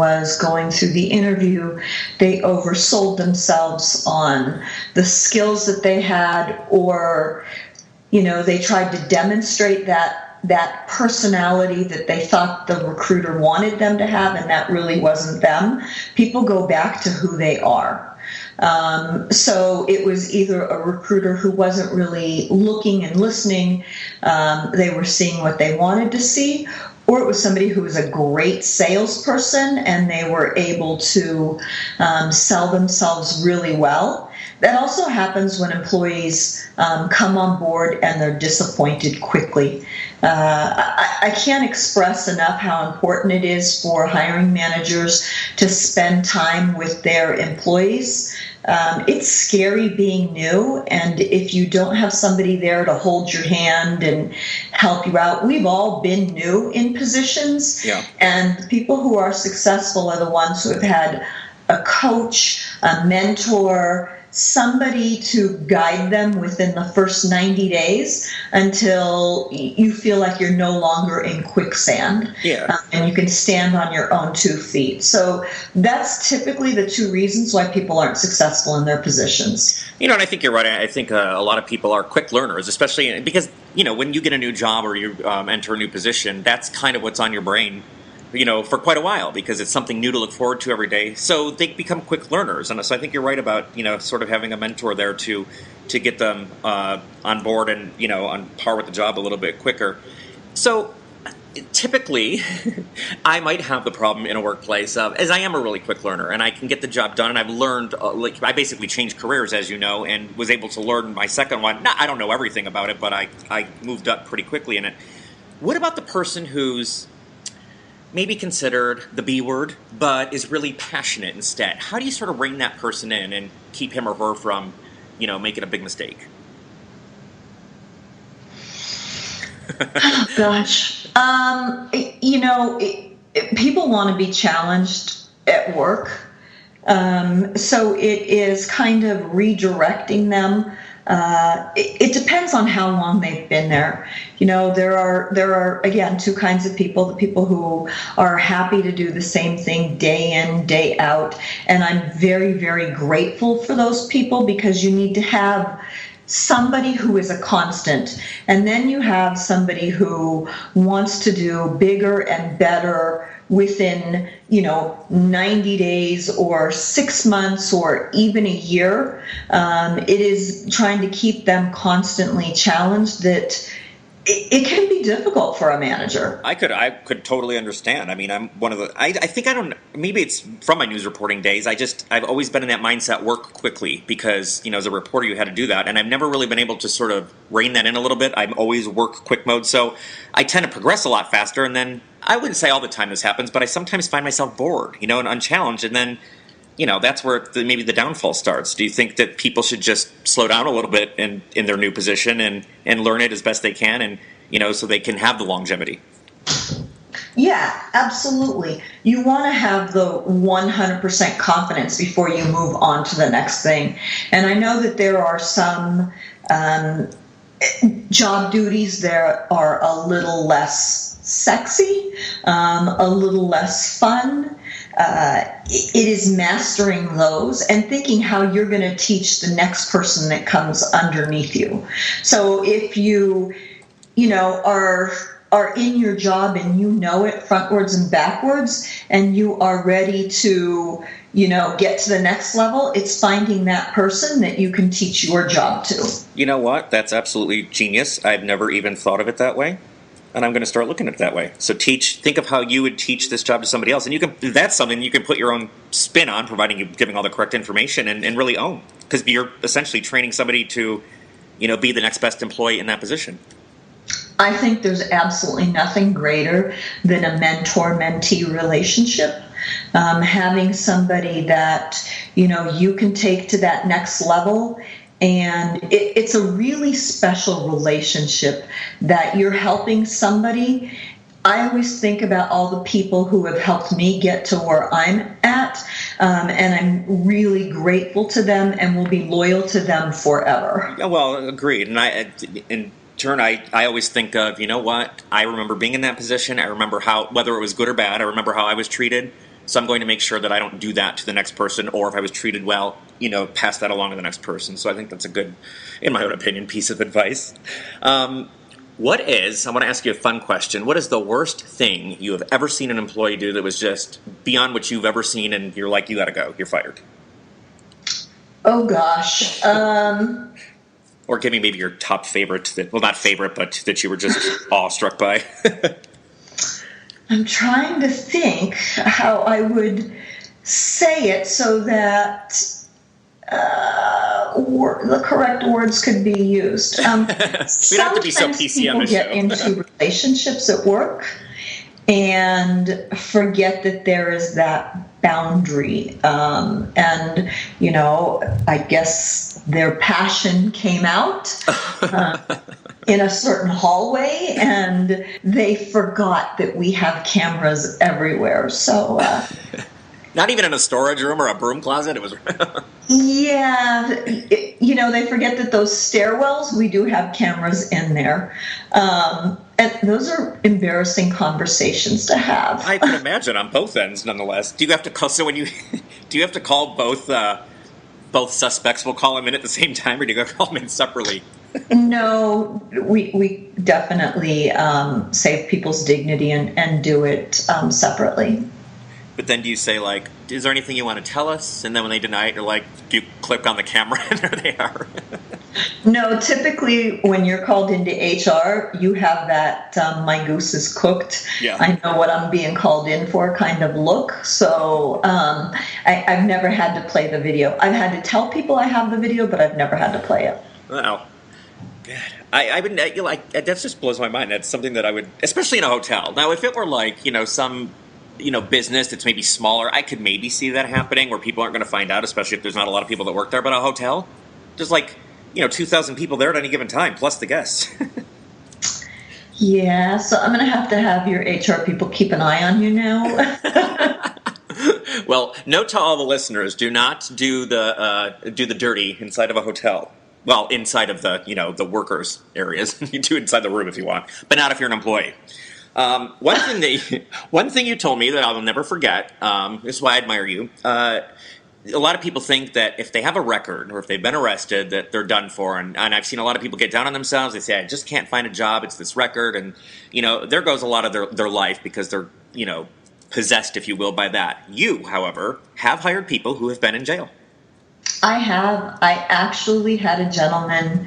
was going through the interview, they oversold themselves on the skills that they had, or, they tried to demonstrate that personality that they thought the recruiter wanted them to have, and that really wasn't them. People go back to who they are. So it was either a recruiter who wasn't really looking and listening, they were seeing what they wanted to see, or it was somebody who was a great salesperson and they were able to sell themselves really well. That also happens when employees come on board and they're disappointed quickly. I can't express enough how important it is for hiring managers to spend time with their employees. It's scary being new, and if you don't have somebody there to hold your hand and help you out, we've all been new in positions, and people who are successful are the ones who have had a coach, a mentor, somebody to guide them within the first 90 days until you feel like you're no longer in quicksand, and you can stand on your own 2 feet. So that's typically the 2 reasons why people aren't successful in their positions. And I think you're right. I think a lot of people are quick learners, especially because, when you get a new job or you enter a new position, that's kind of what's on your brain for quite a while, because it's something new to look forward to every day. So they become quick learners. And so I think you're right about, sort of having a mentor there to get them on board and, on par with the job a little bit quicker. So typically, I might have the problem in a workplace as I am a really quick learner, and I can get the job done. And I've learned, I basically changed careers, as you know, and was able to learn my second one. I don't know everything about it, but I moved up pretty quickly in it. What about the person who's maybe considered the B word, but is really passionate instead? How do you sort of rein that person in and keep him or her from, making a big mistake? Oh, gosh. People want to be challenged at work. So it is kind of redirecting them. It depends on how long they've been there. There are again 2 kinds of people: the people who are happy to do the same thing day in, day out, and I'm very, very grateful for those people, because you need to have somebody who is a constant, and then you have somebody who wants to do bigger and better within 90 days or 6 months or even a year. It is trying to keep them constantly challenged that it can be difficult for a manager. I could totally understand. I mean, I'm one of the, I think maybe it's from my news reporting days. I've always been in that mindset, work quickly, because, as a reporter you had to do that. And I've never really been able to sort of rein that in a little bit. I'm always work quick mode. So I tend to progress a lot faster. And then I wouldn't say all the time this happens, but I sometimes find myself bored, and unchallenged. And then, that's where maybe the downfall starts. Do you think that people should just slow down a little bit in their new position and learn it as best they can, and, so they can have the longevity? Yeah, absolutely. You want to have the 100% confidence before you move on to the next thing. And I know that there are some job duties that are a little less sexy, a little less fun. It is mastering those and thinking how you're going to teach the next person that comes underneath you. So if you are in your job and it frontwards and backwards, and you are ready to get to the next level, it's finding that person that you can teach your job to. You know what? That's absolutely genius. I've never even thought of it that way. And I'm going to start looking at it that way. So think of how you would teach this job to somebody else. And that's something you can put your own spin on, providing you're giving all the correct information, and really own. Because you're essentially training somebody to, be the next best employee in that position. I think there's absolutely nothing greater than a mentor-mentee relationship. Having somebody that, you can take to that next level. And it's a really special relationship that you're helping somebody. I always think about all the people who have helped me get to where I'm at, and I'm really grateful to them and will be loyal to them forever. Yeah, well, agreed. And I always think of, I remember being in that position. I remember whether it was good or bad, I remember how I was treated. So I'm going to make sure that I don't do that to the next person, or if I was treated well, pass that along to the next person. So I think that's a good, in my own opinion, piece of advice. I want to ask you a fun question. What is the worst thing you have ever seen an employee do that was just beyond what you've ever seen, and you're like, you got to go, you're fired? Oh, gosh. Or give me maybe your top favorite, not favorite, but that you were just awestruck by. I'm trying to think how I would say it so that the correct words could be used. We don't have to be so PC on this show. People get into relationships at work and forget that there is that boundary. And, I guess their passion came out in a certain hallway, and they forgot that we have cameras everywhere. So... Not even in a storage room or a broom closet? It was... Yeah. They forget that those stairwells, we do have cameras in there. And those are embarrassing conversations to have. I can imagine on both ends, nonetheless. Do you have to call, do you have to call both suspects will call them in at the same time, or do you go call them in separately? No, we definitely save people's dignity and do it separately. But then do you say, is there anything you want to tell us? And then when they deny it, you're like, do you click on the camera and there they are? No, typically when you're called into HR, you have that my goose is cooked. Yeah. I know what I'm being called in for kind of look. So I've never had to play the video. I've had to tell people I have the video, but I've never had to play it. Wow. God. That just blows my mind. That's something that I would, especially in a hotel. Now, if it were some... business that's maybe smaller, I could maybe see that happening where people aren't going to find out, especially if there's not a lot of people that work there. But a hotel, there's 2,000 people there at any given time, plus the guests. Yeah, so I'm going to have your HR people keep an eye on you now. Well, note to all the listeners: do not do the dirty inside of a hotel. Well, inside of the workers areas. You do it inside the room if you want, but not if you're an employee. One thing you told me that I will never forget, this is why I admire you. A lot of people think that if they have a record or if they've been arrested that they're done for. And I've seen a lot of people get down on themselves. They say, I just can't find a job. It's this record. And, there goes a lot of their life because they're, possessed, if you will, by that. You, however, have hired people who have been in jail. I have. I actually had a gentleman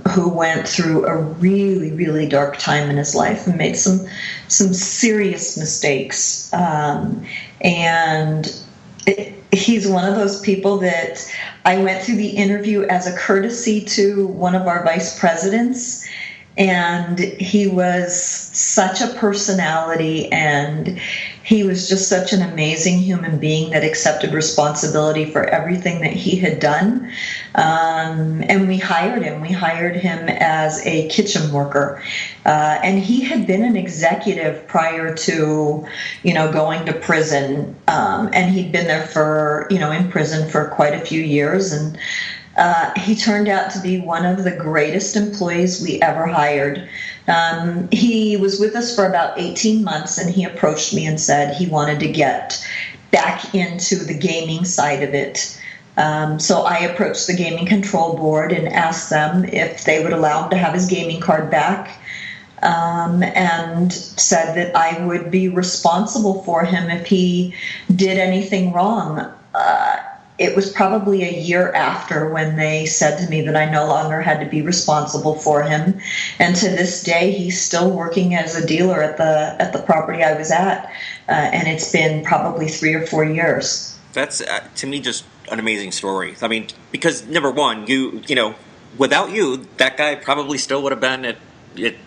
who went through a really, really dark time in his life and made some serious mistakes. He's one of those people that I went through the interview as a courtesy to one of our vice presidents. And he was such a personality, and he was just such an amazing human being that accepted responsibility for everything that he had done. And we hired him. We hired him as a kitchen worker. And he had been an executive prior to, going to prison. And he'd been there in prison for quite a few years. And he turned out to be one of the greatest employees we ever hired. He was with us for about 18 months, and he approached me and said he wanted to get back into the gaming side of it. So I approached the Gaming Control Board and asked them if they would allow him to have his gaming card back, and said that I would be responsible for him if he did anything wrong. It was probably a year after when they said to me that I no longer had to be responsible for him. And to this day, he's still working as a dealer at the property I was at. And it's been probably 3 or 4 years. That's, to me, just an amazing story. I mean, because number one, without you, that guy probably still would have been at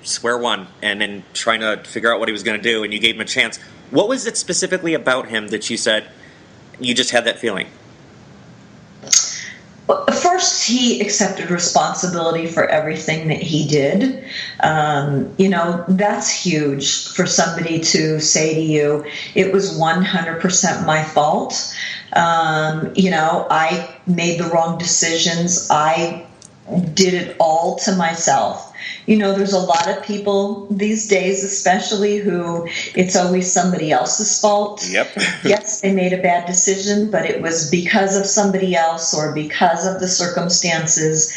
square one and then trying to figure out what he was going to do, and you gave him a chance. What was it specifically about him that you said you just had that feeling? First, he accepted responsibility for everything that he did. That's huge for somebody to say to you, it was 100% my fault. I made the wrong decisions. I did it all to myself. There's a lot of people these days, especially, who it's always somebody else's fault. Yep. Yes, they made a bad decision, but it was because of somebody else or because of the circumstances.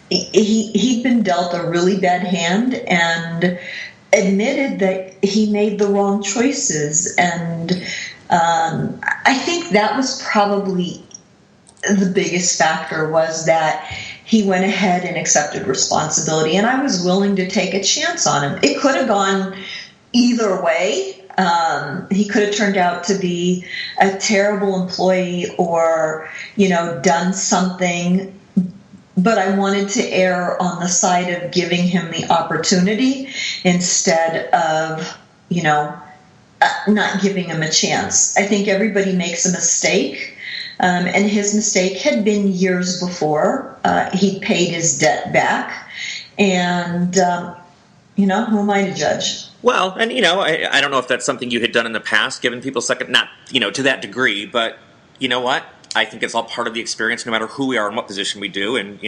He'd been dealt a really bad hand and admitted that he made the wrong choices. And I think that was probably the biggest factor, was that he went ahead and accepted responsibility, and I was willing to take a chance on him. It could have gone either way. He could have turned out to be a terrible employee or, done something, but I wanted to err on the side of giving him the opportunity instead of, not giving him a chance. I think everybody makes a mistake. And his mistake had been years before. He paid his debt back. And, who am I to judge? Well, and, I don't know if that's something you had done in the past, giving people second, not, to that degree, but you know what? I think it's all part of the experience, no matter who we are and what position we do. And,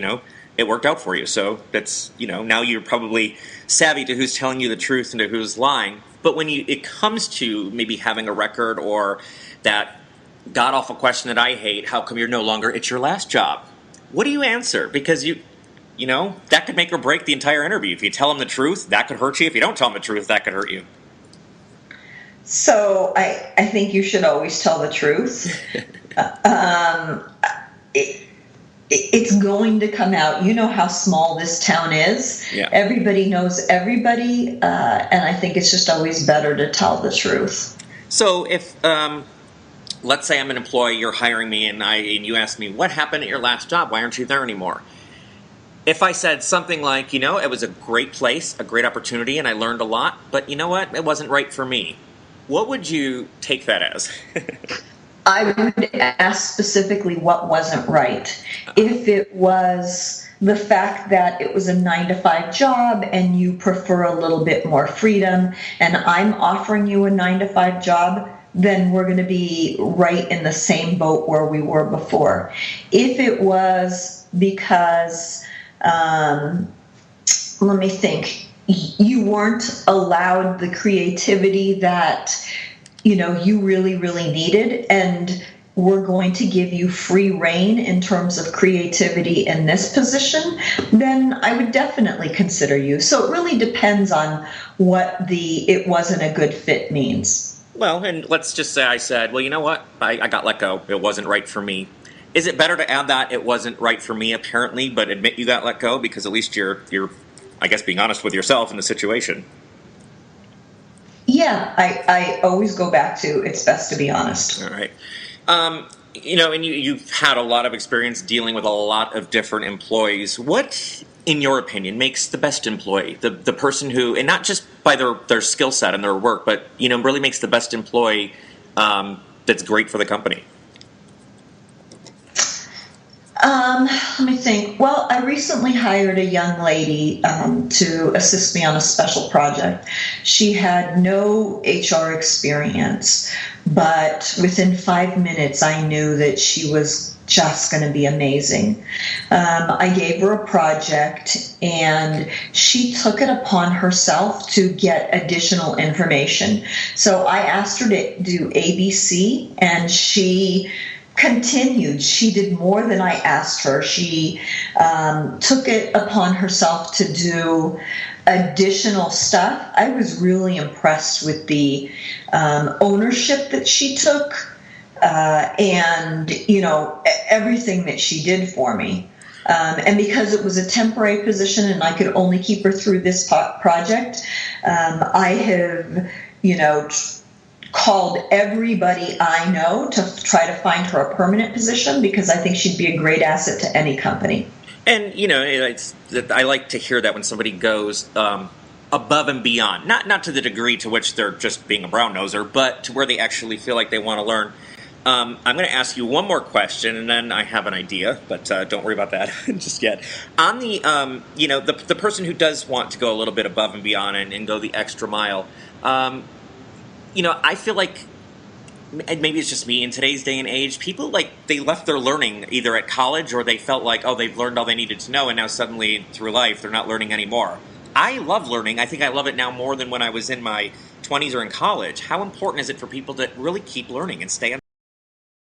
it worked out for you. So that's, now you're probably savvy to who's telling you the truth and to who's lying. But when it comes to maybe having a record or that god-awful question that I hate, how come you're no longer at your last job? What do you answer? Because that could make or break the entire interview. If you tell them the truth, that could hurt you. If you don't tell them the truth, that could hurt you. So I think you should always tell the truth. It's going to come out. You know how small this town is. Yeah. Everybody knows everybody, and I think it's just always better to tell the truth. So if let's say I'm an employee, you're hiring me, and you ask me, what happened at your last job? Why aren't you there anymore? If I said something like, it was a great place, a great opportunity, and I learned a lot, but you know what? It wasn't right for me. What would you take that as? I would ask specifically what wasn't right. If it was the fact that it was a 9-to-5 job and you prefer a little bit more freedom, and I'm offering you a 9-to-5 job, then we're going to be right in the same boat where we were before. If it was because, let me think, you weren't allowed the creativity that, you really, really needed, and we're going to give you free rein in terms of creativity in this position, then I would definitely consider you. So it really depends on what it wasn't a good fit means. Well, and let's just say I said, well, you know what? I got let go. It wasn't right for me. Is it better to add that it wasn't right for me, apparently, but admit you got let go? Because at least you're I guess, being honest with yourself in the situation. Yeah, I always go back to it's best to be honest. All right. And you've had a lot of experience dealing with a lot of different employees. What, in your opinion, makes the best employee? The person who, and not just by their skill set and their work, but, really makes the best employee that's great for the company? Let me think. Well, I recently hired a young lady to assist me on a special project. She had no HR experience, but within 5 minutes, I knew that she was just going to be amazing. I gave her a project, and she took it upon herself to get additional information. So I asked her to do ABC, and she continued. She did more than I asked her. She took it upon herself to do additional stuff. I was really impressed with the ownership that she took and, everything that she did for me. And because it was a temporary position and I could only keep her through this project, I have, called everybody I know to try to find her a permanent position because I think she'd be a great asset to any company. And, I like to hear that when somebody goes above and beyond, not to the degree to which they're just being a brown-noser, but to where they actually feel like they want to learn. I'm going to ask you one more question, and then I have an idea, but don't worry about that just yet. On the, the person who does want to go a little bit above and beyond and go the extra mile, I feel like and maybe it's just me in today's day and age, people like they left their learning either at college or they felt like, oh, they've learned all they needed to know and now suddenly through life they're not learning anymore. I love learning. I think I love it now more than when I was in my 20s or in college. How important is it for people to really keep learning and stay on